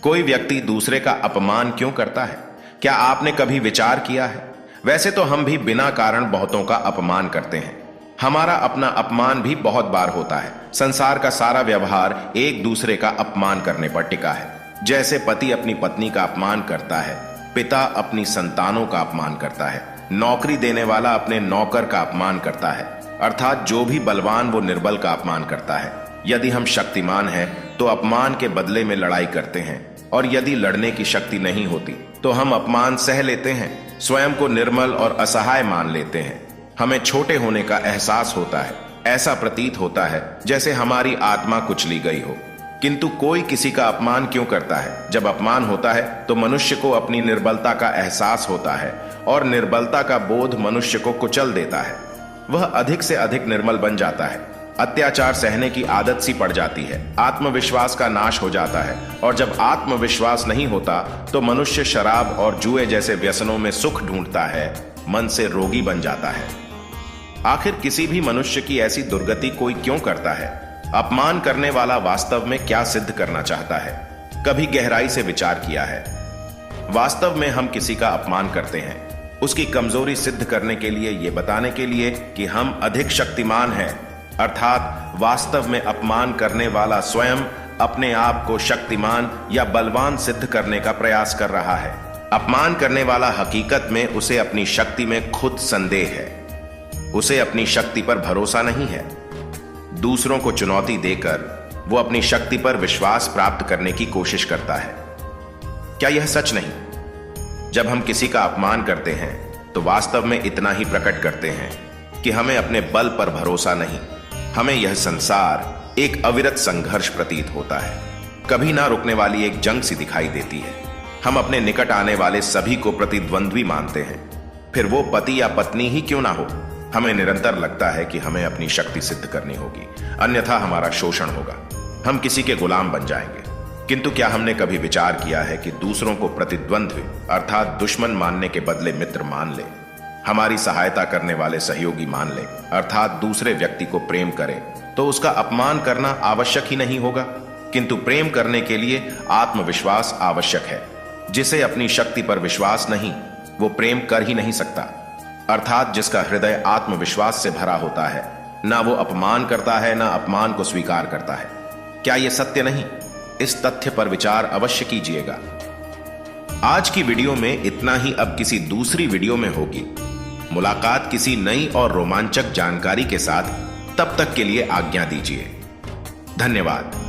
कोई व्यक्ति दूसरे का अपमान क्यों करता है? क्या आपने कभी विचार किया है? वैसे तो हम भी बिना कारण बहुतों का अपमान करते हैं। हमारा अपना अपमान भी बहुत बार होता है। संसार का सारा व्यवहार एक दूसरे का अपमान करने पर टिका है। जैसे पति अपनी पत्नी का अपमान करता है, पिता अपनी संतानों का अपमान करता है, नौकरी देने वाला अपने नौकर का अपमान करता है, अर्थात जो भी बलवान वो निर्बल का अपमान करता है। यदि हम शक्तिमान हैं तो अपमान के बदले में लड़ाई करते हैं, और यदि लड़ने की शक्ति नहीं होती तो हम अपमान सह लेते हैं, स्वयं को निर्मल और असहाय मान लेते हैं। हमें छोटे होने का एहसास होता है। ऐसा प्रतीत होता है जैसे हमारी आत्मा कुचली गई हो। किंतु कोई किसी का अपमान क्यों करता है? जब अपमान होता है तो मनुष्य को अपनी निर्बलता का एहसास होता है, और निर्बलता का बोध मनुष्य को कुचल देता है। वह अधिक से अधिक निर्मल बन जाता है। अत्याचार सहने की आदत सी पड़ जाती है। आत्मविश्वास का नाश हो जाता है, और जब आत्मविश्वास नहीं होता तो मनुष्य शराब और जुए जैसे व्यसनों में सुख ढूंढता है, मन से रोगी बन जाता है। आखिर किसी भी मनुष्य की ऐसी दुर्गति कोई क्यों करता है? अपमान करने वाला वास्तव में क्या सिद्ध करना चाहता है? कभी गहराई से विचार किया है? वास्तव में हम किसी का अपमान करते हैं उसकी कमजोरी सिद्ध करने के लिए, ये बताने के लिए कि हम अधिक शक्तिमान हैं। अर्थात वास्तव में अपमान करने वाला स्वयं अपने आप को शक्तिमान या बलवान सिद्ध करने का प्रयास कर रहा है। अपमान करने वाला हकीकत में उसे अपनी शक्ति में खुद संदेह है। उसे अपनी शक्ति पर भरोसा नहीं है। दूसरों को चुनौती देकर वो अपनी शक्ति पर विश्वास प्राप्त करने की कोशिश करता है। क्या यह सच नहीं? जब हम किसी का अपमान करते हैं तो वास्तव में इतना ही प्रकट करते हैं कि हमें अपने बल पर भरोसा नहीं। हमें यह संसार एक अविरत संघर्ष प्रतीत होता है। कभी ना रुकने वाली एक जंग सी दिखाई देती है। हम अपने निकट आने वाले सभी को प्रतिद्वंद्वी मानते हैं, फिर वो पति या पत्नी ही क्यों ना हो। हमें निरंतर लगता है कि हमें अपनी शक्ति सिद्ध करनी होगी, अन्यथा हमारा शोषण होगा, हम किसी के गुलाम बन जाएंगे। किंतु क्या हमने कभी विचार किया है कि दूसरों को प्रतिद्वंद्वी अर्थात दुश्मन मानने के बदले मित्र मान ले, हमारी सहायता करने वाले सहयोगी मान ले, अर्थात दूसरे व्यक्ति को प्रेम करें, तो उसका अपमान करना आवश्यक ही नहीं होगा। किंतु प्रेम करने के लिए आत्मविश्वास आवश्यक है। जिसे अपनी शक्ति पर विश्वास नहीं, वो प्रेम कर ही नहीं सकता। अर्थात जिसका हृदय आत्मविश्वास से भरा होता है, ना वो अपमान करता है, ना अपमान को स्वीकार करता है। क्या यह सत्य नहीं? इस तथ्य पर विचार अवश्य कीजिएगा। आज की वीडियो में इतना ही। अब किसी दूसरी वीडियो में होगी मुलाकात किसी नई और रोमांचक जानकारी के साथ। तब तक के लिए आज्ञा दीजिए। धन्यवाद।